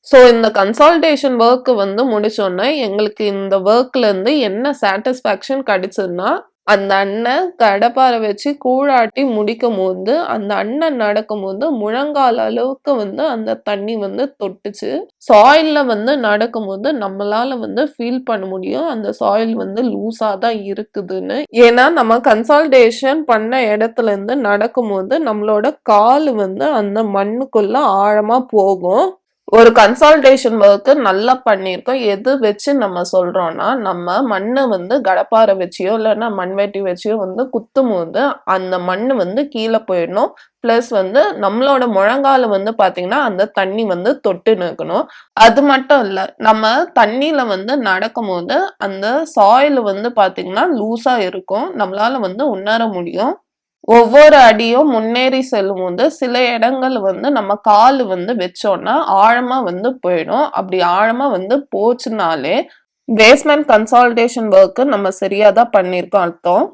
So இந்த consolidation work வந்து முடிச்சோனே, எங்களுக்கு இந்த ஒர்க்ல இருந்து என்ன சாட்டிஸ்ஃபேக்ஷன் கிடைச்சதுன்னா, அந்த அண்ணன் கடப்பார வச்சு கூழாட்டி முடிக்கும்போது, அந்த அண்ணன் நடக்கும்போது முழங்கால் அளவுக்கு வந்து அந்த தண்ணி வந்து தொட்டுச்சு. சாயில்ல வந்து நடக்கும்போது நம்மளால வந்து ஃபீல் பண்ண முடியும். அந்த சாயில் வந்து லூஸா தான் இருக்குதுன்னு. ஏன்னா நம்ம கன்சால்டேஷன் பண்ண இடத்துல இருந்து நடக்கும்போது, நம்மளோட காலு வந்து அந்த மண்ணுக்குள்ள ஆழமா போகும். ஒரு கன்சால்டேஷன் ஒர்க் நல்லா பண்ணியிருக்கோம். எது வச்சு நம்ம சொல்றோம்னா, நம்ம மண்ண வந்து கடப்பார வச்சியோ, இல்லன்னா மண்வெட்டி வச்சியோ வந்து குத்தும்போது, அந்த மண்ணு வந்து கீழ போயிடணும். பிளஸ் வந்து நம்மளோட முழங்கால வந்து பாத்தீங்கன்னா, அந்த தண்ணி வந்து தொட்டுன்னு இருக்கணும். அது மட்டும் இல்ல, நம்ம தண்ணீல வந்து நடக்கும்போது, அந்த சாயில் வந்து பாத்தீங்கன்னா, லூஸா இருக்கும். நம்மளால வந்து உணர முடியும். ஒவ்வொரு அடியும் முன்னேறி செல்லும்போது, சில இடங்கள் வந்து நம்ம காலு வந்து வச்சோம்னா, ஆழமா வந்து போயிடும். அப்படி ஆழமா வந்து போச்சுனாலே, பேஸ்மெண்ட் கன்சால்டேஷன் ஒர்க் நம்ம சரியா தான் பண்ணியிருக்கோம் அர்த்தம்.